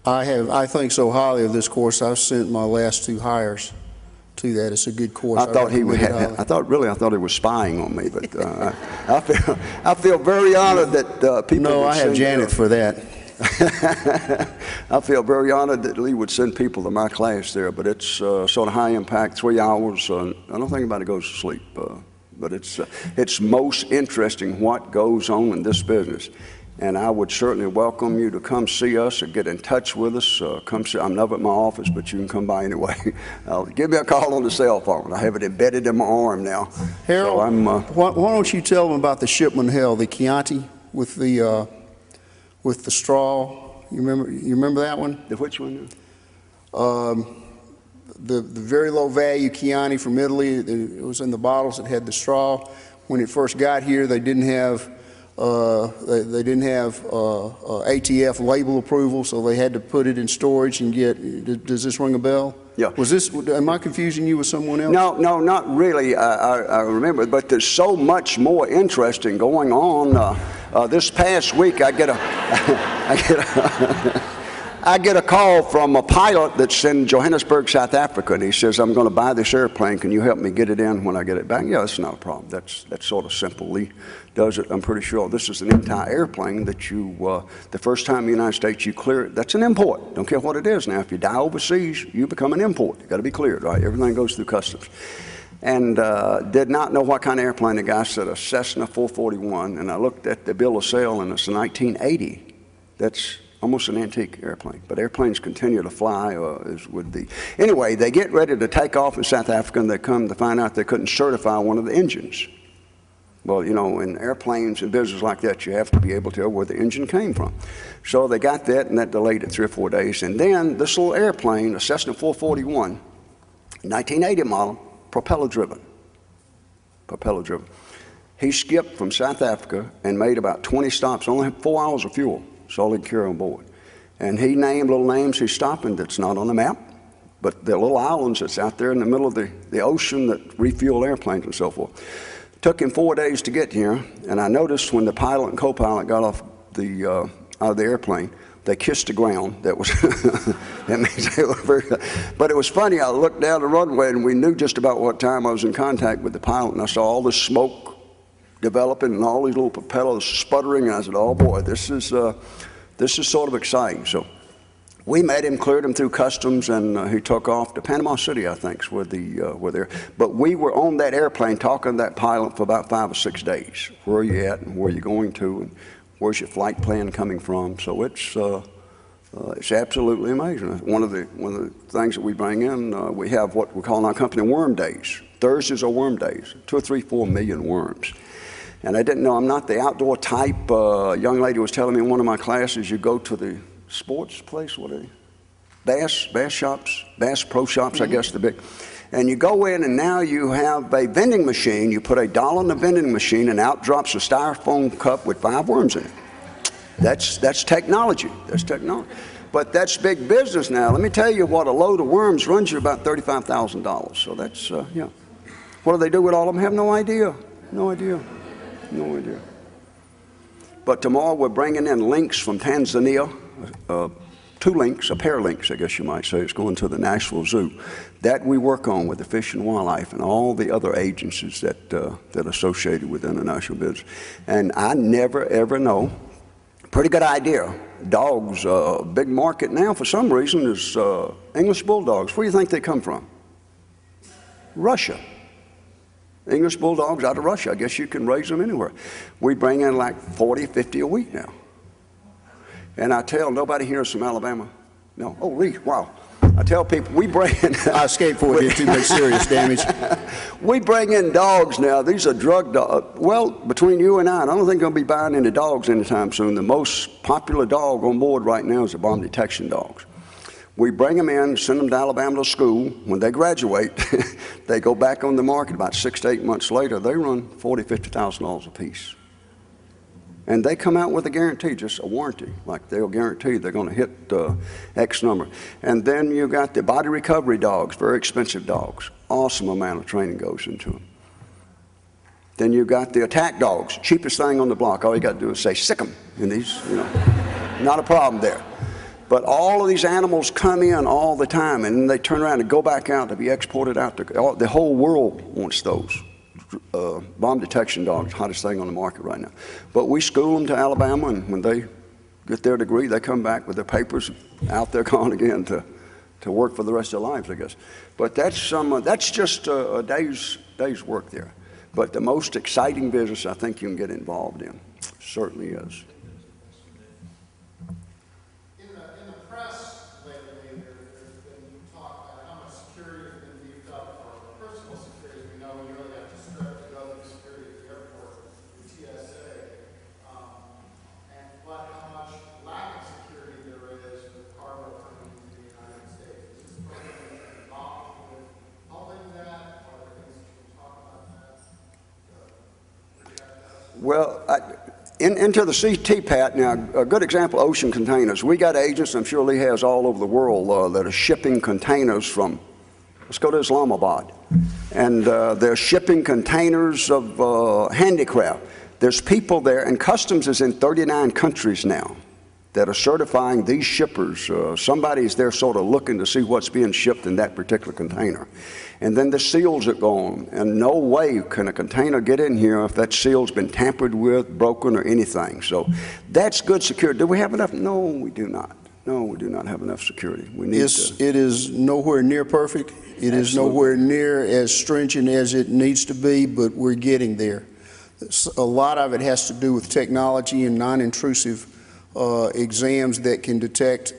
I think so highly of this course. I've sent my last 2 hires to that. It's a good course. I thought he was spying on me, but I feel very honored that people. No, I have Janet for that. I feel very honored that Lee would send people to my class there, but it's sort of high impact, 3 hours. I don't think anybody goes to sleep, but it's most interesting what goes on in this business. And I would certainly welcome you to come see us or get in touch with us. Come see. I'm never at my office, but you can come by anyway. Give me a call on the cell phone. I have it embedded in my arm now. Harold, so why don't you tell them about the shipment hell, the Chianti with the straw? You remember that one? The which one? The very low value Chianti from Italy. It was in the bottles that had the straw. When it first got here, they didn't have ATF label approval, so they had to put it in storage and get. Does this ring a bell? Yeah. Am I confusing you with someone else? No, not really. I remember, but there's so much more interesting going on. This past week, I get a call from a pilot that's in Johannesburg, South Africa, and he says, "I'm going to buy this airplane. Can you help me get it in when I get it back?" Yeah, that's not a problem. That's sort of simple. Lee does it. I'm pretty sure this is an entire airplane that you, the first time in the United States you clear it, that's an import. Don't care what it is now. If you die overseas, you become an import. You've got to be cleared, right? Everything goes through customs. And did not know what kind of airplane. The guy said a Cessna 441, and I looked at the bill of sale, and it's a 1980. That's almost an antique airplane, but airplanes continue to fly Anyway, they get ready to take off in South Africa, and they come to find out they couldn't certify one of the engines. Well, in airplanes and business like that, you have to be able to tell where the engine came from. So they got that, and that delayed it 3 or 4 days. And then this little airplane, a Cessna 441, 1980 model, propeller driven. He skipped from South Africa and made about 20 stops, only had 4 hours of fuel. That's all he could carry on board. And he named little names he's stopping that's not on the map, but they're little islands that's out there in the middle of the ocean that refuel airplanes and so forth. Took him 4 days to get here, and I noticed when the pilot and co-pilot got off out of the airplane, they kissed the ground. That was, that means they were very, but it was funny, I looked down the runway and we knew just about what time I was in contact with the pilot, and I saw all this smoke developing and all these little propellers sputtering, and I said, oh boy, this is sort of exciting. So we met him, cleared him through customs, and he took off to Panama City, I think, is where there. But we were on that airplane talking to that pilot for about 5 or 6 days. Where are you at, and where are you going to, and where's your flight plan coming from? So it's absolutely amazing. One of the things that we bring in, we have what we call in our company worm days. Thursdays are worm days, 2 or 3, 4 million worms. And I didn't know, I'm not the outdoor type. A young lady was telling me in one of my classes, you go to the sports place, what are they? Bass shops, Bass Pro Shops, I guess the big. And you go in and now you have a vending machine. You put $1 in the vending machine and out drops a styrofoam cup with 5 worms in it. That's technology. That's technology. But that's big business now. Let me tell you what, a load of worms runs you about $35,000. So that's, yeah. What do they do with all of them? I have no idea. No idea. No idea. But tomorrow we're bringing in lynx from Tanzania, 2 lynx, a pair of lynx, I guess you might say. It's going to the Nashville Zoo. That we work on with the Fish and Wildlife and all the other agencies that are associated with international business. And I never, ever know. Pretty good idea. Dogs, big market now for some reason is English bulldogs. Where do you think they come from? Russia. English bulldogs out of Russia. I guess you can raise them anywhere. We bring in like 40, 50 a week now. And I tell, nobody here is from Alabama. No. Oh, Lee, wow. I tell people, we bring in... I escaped before it did too much serious damage. We bring in dogs now. These are drug dogs. Well, between you and I don't think I'm going to be buying any dogs anytime soon. The most popular dog on board right now is the bomb detection dogs. We bring them in, send them to Alabama to school. When they graduate, they go back on the market about 6 to 8 months later. They run $40,000, $50,000 a piece. And they come out with a guarantee, just a warranty, like they'll guarantee they're going to hit X number. And then you got the body recovery dogs, very expensive dogs. Awesome amount of training goes into them. Then you got the attack dogs, cheapest thing on the block. All you got to do is say, sick them. And these, you know, not a problem there. But all of these animals come in all the time, and then they turn around and go back out to be exported out. The whole world wants those. Bomb detection dogs, hottest thing on the market right now. But we school them to Alabama, and when they get their degree, they come back with their papers, and out they're gone again to work for the rest of their lives, I guess. But that's just a day's work there. But the most exciting business I think you can get involved in certainly is. Well, into the CTPAT now, a good example, ocean containers. We got agents, I'm sure Lee has all over the world, that are shipping containers from, let's go to Islamabad. And they're shipping containers of handicraft. There's people there, and customs is in 39 countries now that are certifying these shippers. Somebody's there sort of looking to see what's being shipped in that particular container. And then the seals are gone, and no way can a container get in here if that seal's been tampered with, broken, or anything. So that's good security. Do we have enough? No, we do not. No, we do not have enough security. We need It is nowhere near perfect. It is nowhere near as stringent as it needs to be, but we're getting there. A lot of it has to do with technology and non-intrusive exams that can detect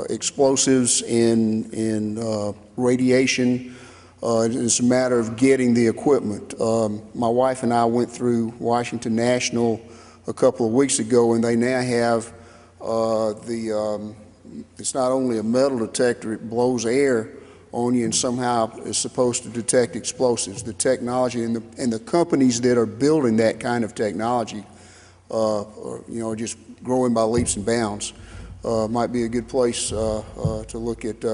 explosives and radiation. It's a matter of getting the equipment. My wife and I went through Washington National a couple of weeks ago, and they now have it's not only a metal detector, it blows air on you and somehow is supposed to detect explosives. The technology and the companies that are building that kind of technology are just growing by leaps and bounds. Might be a good place to look at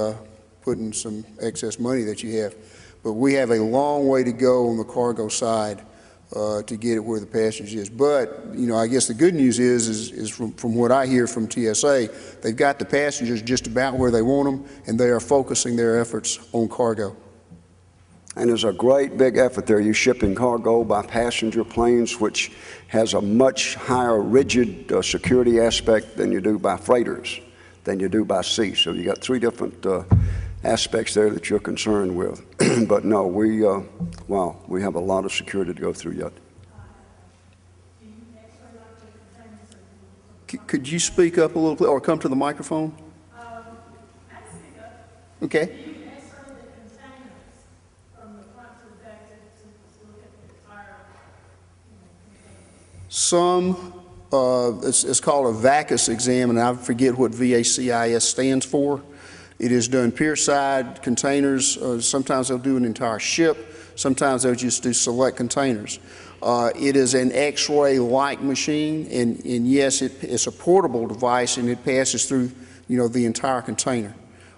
putting some excess money that you have. But we have a long way to go on the cargo side to get it where the passengers is. But, I guess the good news is from what I hear from TSA, they've got the passengers just about where they want them, and they are focusing their efforts on cargo. And there's a great big effort there. You're shipping cargo by passenger planes, which has a much higher rigid security aspect than you do by freighters, than you do by sea. So you got 3 different aspects there that you're concerned with. But no, we have a lot of security to go through yet. Could you speak up a little bit or come to the microphone? Okay. Some, it's called a VACIS exam, and I forget what VACIS stands for. It is done pier-side containers. Sometimes they'll do an entire ship. Sometimes they'll just do select containers. It is an X-ray-like machine, and yes, it's a portable device, and it passes through, the entire container.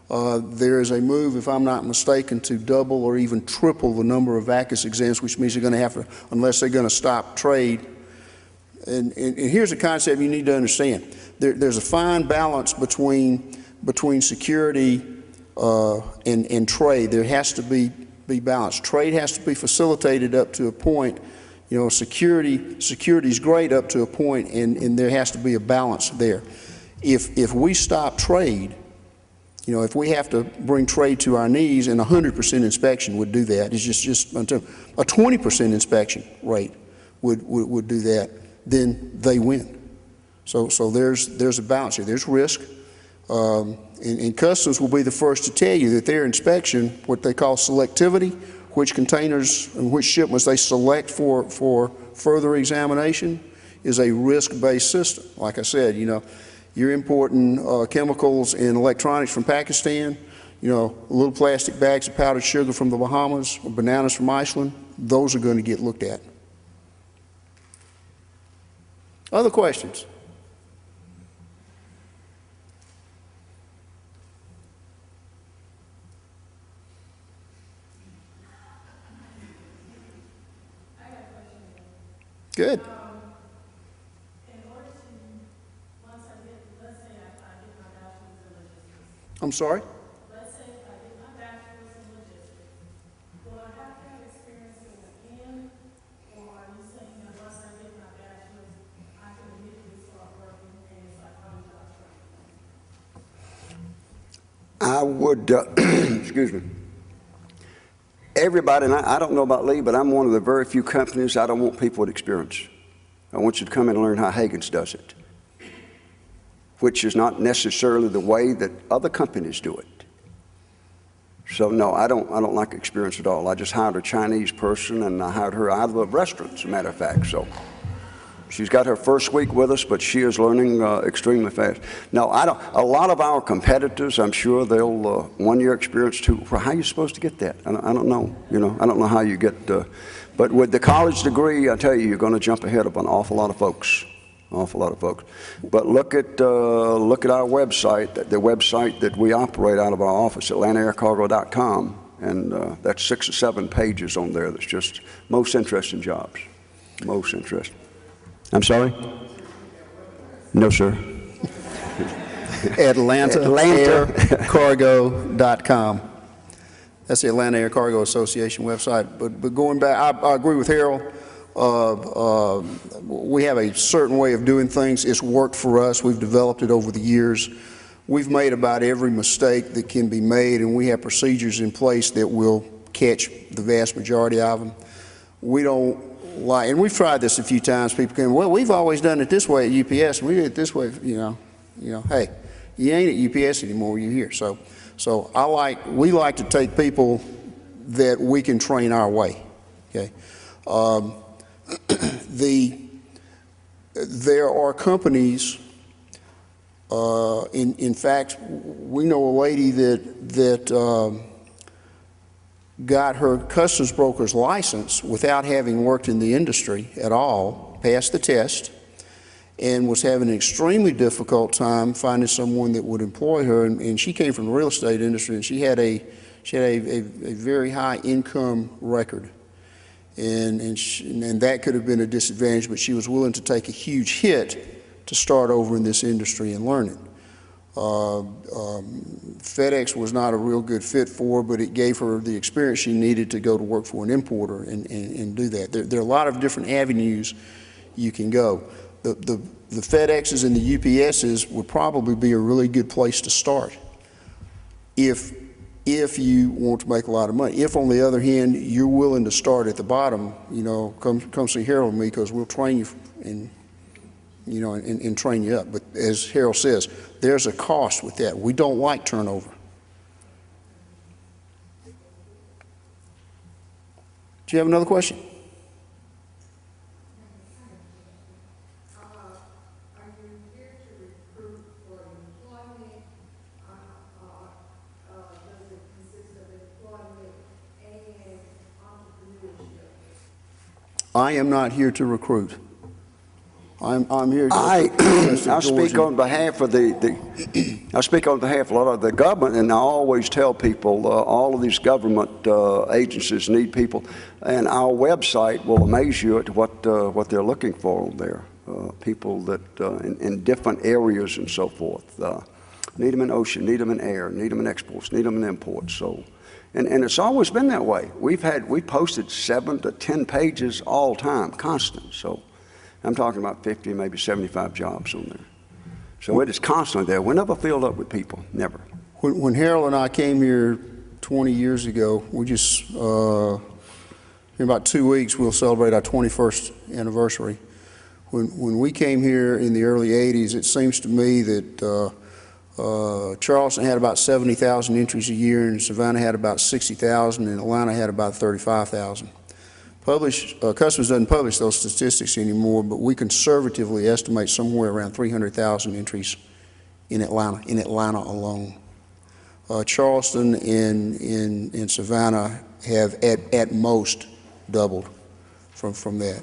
There is a move, if I'm not mistaken, to double or even triple the number of VACUS exams, which means they're going to have to, unless they're going to stop trade. And here's a concept you need to understand. There's a fine balance between security and trade. There has to be balanced. Trade has to be facilitated up to a point. Security is great up to a point, and there has to be a balance there. If we stop trade, if we have to bring trade to our knees, and 100% inspection would do that. It's just a 20% inspection rate would do that. Then they win. So there's a balance here. There's risk. And Customs will be the first to tell you that their inspection, what they call selectivity, which containers and which shipments they select for further examination, is a risk-based system. Like I said, you're importing chemicals and electronics from Pakistan, little plastic bags of powdered sugar from the Bahamas, or bananas from Iceland, those are going to get looked at. Other questions? Good. In order to, once I get, let's say I get my bachelor's in logistics. I'm sorry? Let's say if I get my bachelor's in logistics, will I have to have experience in it again? Or are you saying that once I get my bachelor's, I can immediately start working and it's like on the job training? I would, excuse me. Everybody, and I don't know about Lee, but I'm one of the very few companies I don't want people with experience. I want you to come in and learn how Hagans does it, which is not necessarily the way that other companies do it. So no, I don't like experience at all. I just hired a Chinese person, and I hired her out of a restaurant, as a matter of fact. So she's got her first week with us, but she is learning extremely fast. No, a lot of our competitors, I'm sure they'll 1 year experience too. How are you supposed to get that? I don't know. I don't know how you get. But with the college degree, I tell you, you're going to jump ahead of an awful lot of folks. Awful lot of folks. But look at our website, the website that we operate out of our office, AtlantaAirCargo.com, and that's 6 or 7 pages on there. That's just most interesting jobs. Most interesting. I'm sorry? No, sir. AtlantaAirCargo.com. That's the Atlanta Air Cargo Association website. But going back, I agree with Harold. We have a certain way of doing things. It's worked for us. We've developed it over the years. We've made about every mistake that can be made, and we have procedures in place that will catch the vast majority of them. We don't like, and we've tried this a few times. People come, well, we've always done it this way at UPS, and we did it this way. Hey, you ain't at UPS anymore. You're here. So we like to take people that we can train our way. Okay. There are companies. In fact, we know a lady that got her customs broker's license without having worked in the industry at all, passed the test, and was having an extremely difficult time finding someone that would employ her. And she came from the real estate industry, and she had a very high income record. And that could have been a disadvantage, but she was willing to take a huge hit to start over in this industry and learn it. FedEx was not a real good fit for her, but it gave her the experience she needed to go to work for an importer and do that. There are a lot of different avenues you can go. The FedExes and the UPSs would probably be a really good place to start if you want to make a lot of money. If, on the other hand, you're willing to start at the bottom, come see Harold and me, because we'll train you and train you up. But as Harold says, there's a cost with that. We don't like turnover. Do you have another question? Are you here to recruit for employment I am not here to recruit. I'm here to I speak on behalf of I speak on behalf of a lot of the government, and I always tell people all of these government agencies need people, and our website will amaze you at what they're looking for on there. People that in different areas and so forth. Need them in ocean, need them in air, need them in exports, need them in imports. So, and it's always been that way. We posted 7 to 10 pages all time, constant. So. I'm talking about 50, maybe 75 jobs on there. So it is constantly there. We're never filled up with people, never. When Harold and I came here 20 years ago, we just, in about 2 weeks, we'll celebrate our 21st anniversary. When we came here in the early 80s, it seems to me that Charleston had about 70,000 entries a year, and Savannah had about 60,000, and Atlanta had about 35,000. Customs doesn't publish those statistics anymore, but we conservatively estimate somewhere around 300,000 entries in Atlanta alone. Charleston and Savannah have at most doubled from that.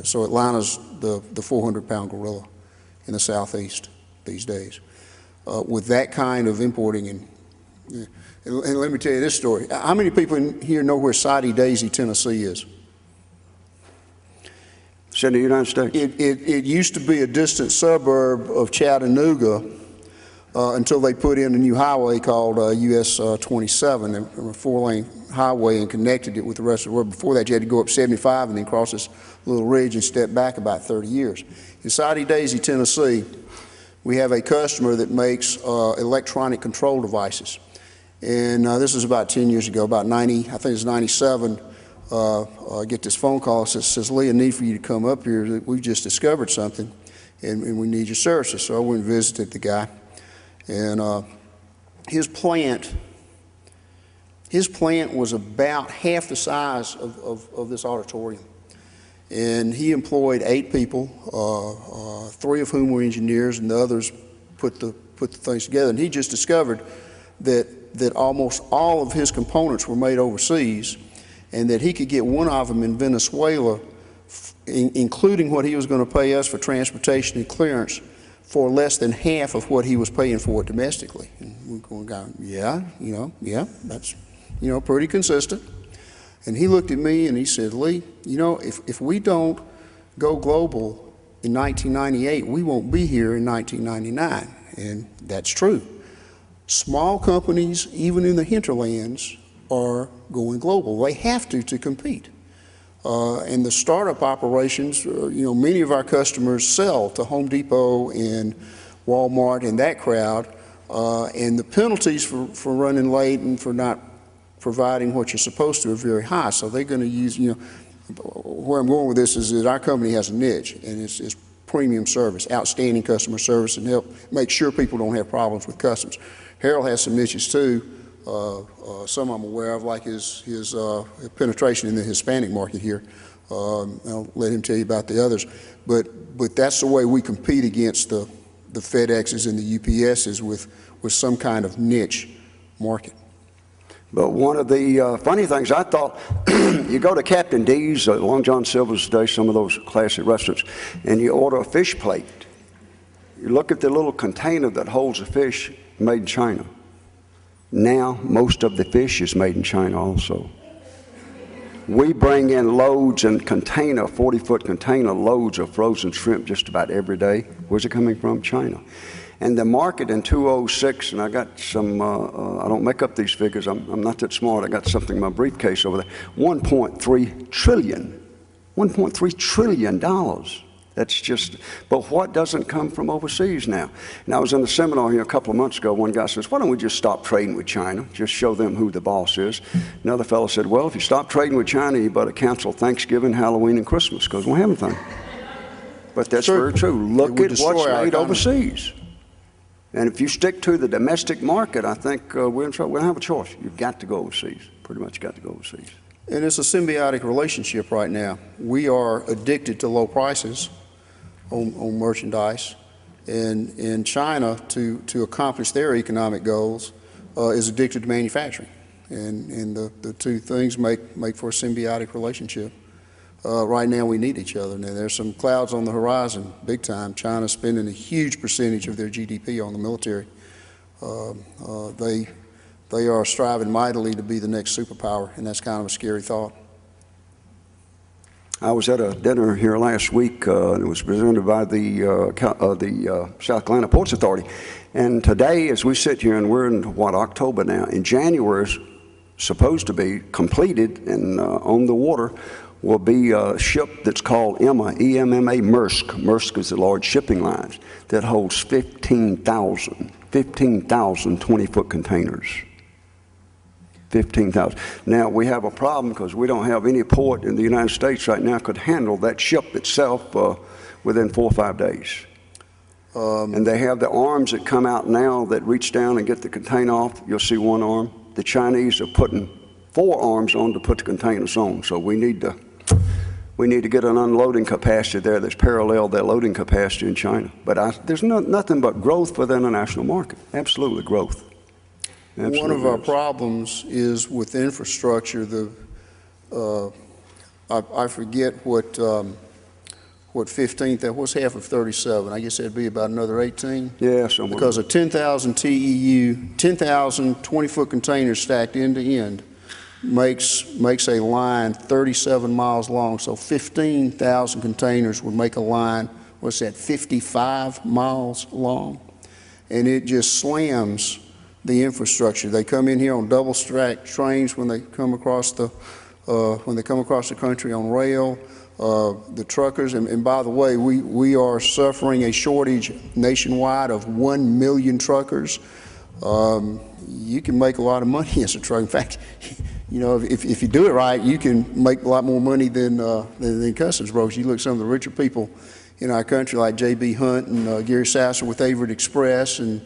So Atlanta's the 400-pound gorilla in the southeast these days. With that kind of importing, and let me tell you this story. How many people in here know where Soddy Daisy, Tennessee is? It's in the United States. It used to be a distant suburb of Chattanooga until they put in a new highway called US 27, a 4-lane highway, and connected it with the rest of the world. Before that, you had to go up 75 and then cross this little ridge and step back about 30 years. In Soddy Daisy, Tennessee, we have a customer that makes electronic control devices. And this is about 10 years ago, about 90, I think it's 97. I get this phone call that says, Lee, I need for you to come up here. We've just discovered something, and we need your services. So I went and visited the guy. And his plant was about half the size of this auditorium. And he employed 8 people, 3 of whom were engineers, and the others put the things together. And he just discovered that almost all of his components were made overseas, and that he could get one of them in Venezuela, including what he was going to pay us for transportation and clearance, for less than half of what he was paying for it domestically. And we're going, yeah, that's, pretty consistent. And he looked at me and he said, Lee, if we don't go global in 1998, we won't be here in 1999. And that's true. Small companies, even in the hinterlands, are going global. They have to compete. And the startup operations, many of our customers sell to Home Depot and Walmart and that crowd, and the penalties for running late and for not providing what you're supposed to are very high. So they're going to use, where I'm going with this is that our company has a niche, and it's premium service, outstanding customer service, and help make sure people don't have problems with customs. Harold has some niches too. Some I'm aware of, like his penetration in the Hispanic market here. I'll let him tell you about the others. But that's the way we compete against the FedExes and the UPSs with some kind of niche market. But one of the funny things, I thought, you go to Captain D's, Long John Silver's today, some of those classic restaurants, and you order a fish plate. You look at the little container that holds the fish, made in China. Now, most of the fish is made in China also. We bring in loads and 40-foot container loads of frozen shrimp just about every day. Where's it coming from? China. And the market in 2006, and I got some, I don't make up these figures, I'm not that smart, I got something in my briefcase over there, $1.3 trillion. That's just, but what doesn't come from overseas now? And I was in a seminar here a couple of months ago. One guy says, why don't we just stop trading with China? Just show them who the boss is. Another fellow said, well, if you stop trading with China, you better cancel Thanksgiving, Halloween, and Christmas, because we won't have anything. But that's very true. Look at what's made overseas. And if you stick to the domestic market, I think we're in trouble. We don't have a choice. You've got to go overseas. Pretty much got to go overseas. And it's a symbiotic relationship right now. We are addicted to low prices on merchandise, and China, to accomplish their economic goals, is addicted to manufacturing, and the two things make for a symbiotic relationship. right now we need each other. Now, there's some clouds on the horizon, big time. China's spending a huge percentage of their GDP on the military. They are striving mightily to be the next superpower, and that's kind of a scary thought. I was at a dinner here last week, and it was presented by the South Carolina Ports Authority. And today, as we sit here, and we're in, what, October now, in January is supposed to be completed and on the water will be a ship that's called EMMA, E-M-M-A, Maersk. Maersk is the large shipping lines that holds 15,000 20-foot containers. 15,000. Now, we have a problem because we don't have any port in the United States right now could handle that ship itself within 4 or 5 days. And they have the arms that come out now that reach down and get the container off. You'll see one arm. The Chinese are putting 4 arms on to put the containers on. So we need to get an unloading capacity there that's parallel their loading capacity in China. But there's nothing but growth for the international market. Absolutely growth. Absolutely. One of our problems is with infrastructure. I forget what 15th, what's half of 37? I guess that'd be about another 18? Yeah, somewhere. Because a 10,000 TEU, 10,000 20-foot containers stacked end to end makes a line 37 miles long. So 15,000 containers would make a line, what's that, 55 miles long? And it just slams the infrastructure. They come in here on double stack trains when they come across the country on rail. The truckers, and by the way, we are suffering a shortage nationwide of 1 million truckers. You can make a lot of money as a trucker. In fact, you know, if you do it right, you can make a lot more money than customs brokers. You look at some of the richer people in our country, like J.B. Hunt and Gary Sasser with Averitt Express, and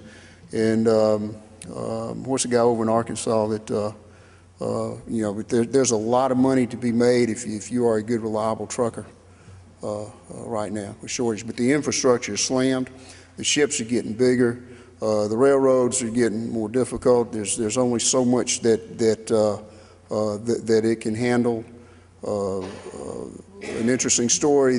what's the guy over in Arkansas that, you know, there's a lot of money to be made if you are a good, reliable trucker right now with shortage. But the infrastructure is slammed. The ships are getting bigger. The railroads are getting more difficult. There's only so much that it can handle. An interesting story,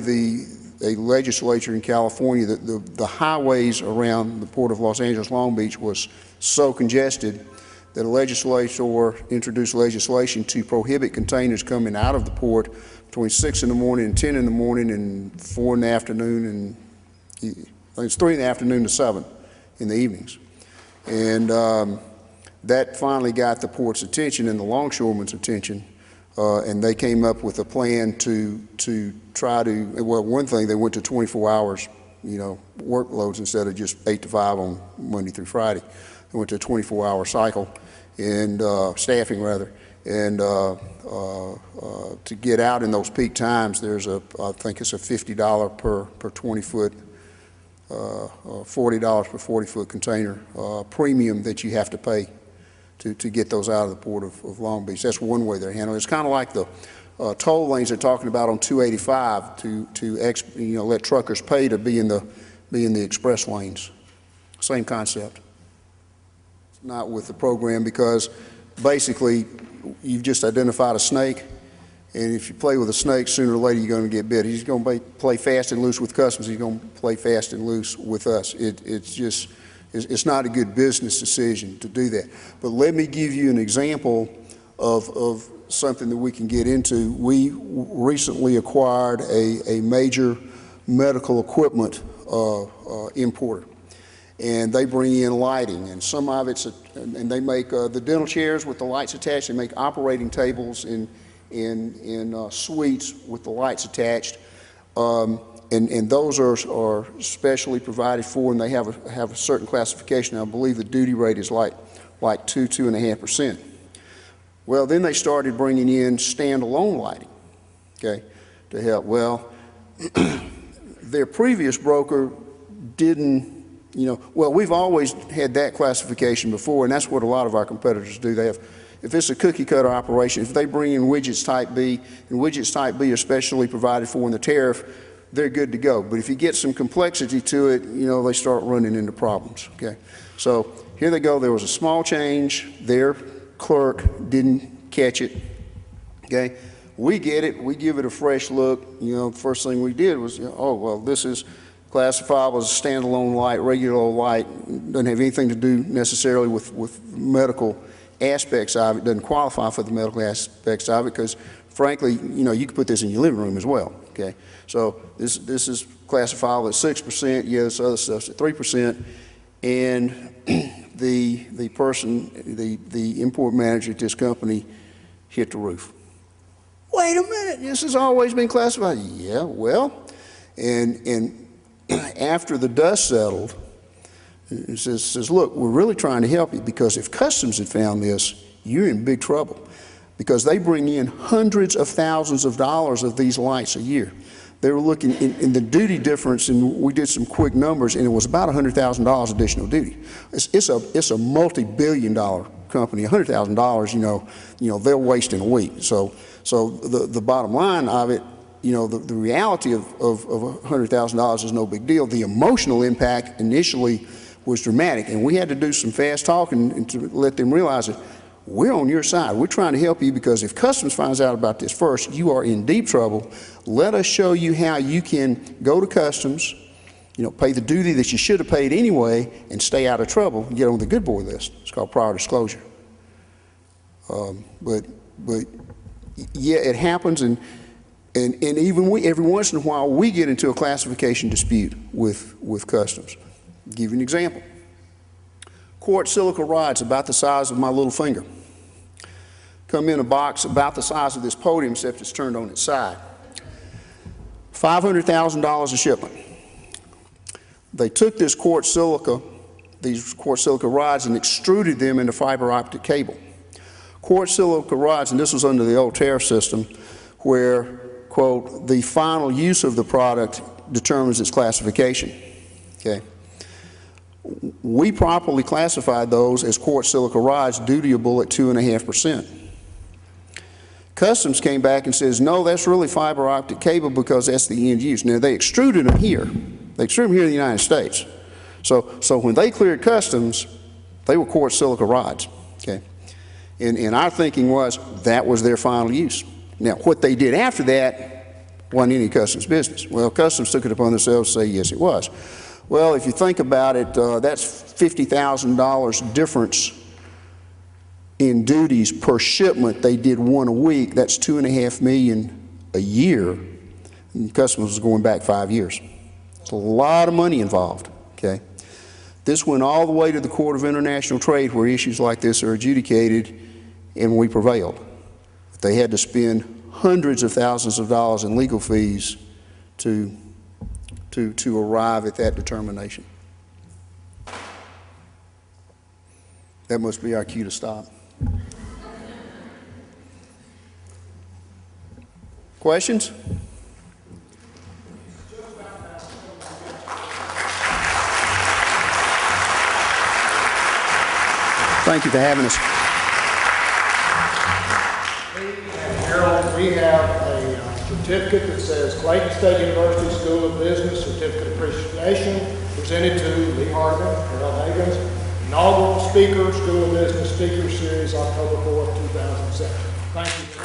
a legislature in California, the highways around the Port of Los Angeles, Long Beach was so congested that a legislator introduced legislation to prohibit containers coming out of the port between 6 in the morning and 10 in the morning and 4 in the afternoon, and I think it's 3 in the afternoon to 7 in the evenings. And that finally got the port's attention and the longshoremen's attention, and they came up with a plan to try to, well, one thing, they went to 24 hours, you know, workloads instead of just 8 to 5 on Monday through Friday. They went to a 24-hour cycle, and staffing rather, and to get out in those peak times, there's I think it's a $50 per 20-foot, $40 per 40-foot container premium that you have to pay to get those out of the Port of Long Beach. That's one way they're handling it. It's kind of like the toll lanes they're talking about on 285 to let truckers pay to be in the express lanes. Same concept. It's not with the program, because basically you've just identified a snake, and if you play with a snake, sooner or later you're going to get bit. He's going to play fast and loose with customs. He's going to play fast and loose with us. It's not a good business decision to do that. But let me give you an example of something that we can get into. We recently acquired a major medical equipment importer, and they bring in lighting, and some of it's, and they make the dental chairs with the lights attached. They make operating tables in suites with the lights attached. And those are specially provided for, and they have a certain classification. I believe the duty rate is like 2.5%. Well, then they started bringing in standalone lighting, okay, to help. Well, their previous broker didn't, well, we've always had that classification before, and that's what a lot of our competitors do. They have, if it's a cookie cutter operation, if they bring in widgets type B, and widgets type B are specially provided for in the tariff, they're good to go. But if you get some complexity to it, they start running into problems, okay? So here they go. There was a small change. Their clerk didn't catch it, okay? We get it, we give it a fresh look. You know, the first thing we did was, oh, well, this is classifiable as a standalone light, regular light, doesn't have anything to do necessarily with medical aspects of it, doesn't qualify for the medical aspects of it, because frankly, you know, you could put this in your living room as well, okay? So this is classifiable at 6%, yeah, this other stuff's at 3%, and the person, the import manager at this company hit the roof. Wait a minute, this has always been classified. Yeah, well, and after the dust settled, it says, look, we're really trying to help you, because if Customs had found this, you're in big trouble, because they bring in hundreds of thousands of dollars of these lights a year. They were looking in the duty difference, and we did some quick numbers, and it was about $100,000 additional duty. It's a multi-billion-dollar company. $100,000, you know, they'll waste in a week. So the bottom line of it, you know, the reality of $100,000 is no big deal. The emotional impact initially was dramatic, and we had to do some fast talking and to let them realize that we're on your side. We're trying to help you, because if Customs finds out about this first, you are in deep trouble. Let us show you how you can go to Customs, you know, pay the duty that you should have paid anyway, and stay out of trouble and get on the good boy list. It's called prior disclosure. But yeah, it happens, and even every once in a while we get into a classification dispute with Customs. I'll give you an example. Quartz silica rods about the size of my little finger come in a box about the size of this podium, except it's turned on its side. $500,000 a shipment. They took this these quartz silica rods, and extruded them into fiber optic cable. Quartz silica rods, and this was under the old tariff system, where, quote, the final use of the product determines its classification, okay? We properly classified those as quartz silica rods, dutiable at 2.5%. Customs came back and says, no, that's really fiber optic cable, because that's the end use. Now, they extruded them here. They extruded them here in the United States. So when they cleared Customs, they were quartz silica rods, okay? And our thinking was that was their final use. Now, what they did after that wasn't any Customs business. Well, Customs took it upon themselves to say, yes, it was. Well, if you think about it, that's $50,000 difference in duties per shipment. They did one a week. That's $2.5 million a year. And Customs was going back 5 years. It's a lot of money involved, okay? This went all the way to the Court of International Trade, where issues like this are adjudicated, and we prevailed. They had to spend hundreds of thousands of dollars in legal fees to arrive at that determination. That must be our cue to stop. Questions? Thank you for having us. Harold, we have a certificate that says Clayton State University School of Business Certificate of Appreciation, presented to Lee Hardeman, Harold Hagans, inaugural speaker, School of Business Speaker Series, October 4th, 2007. Thank you.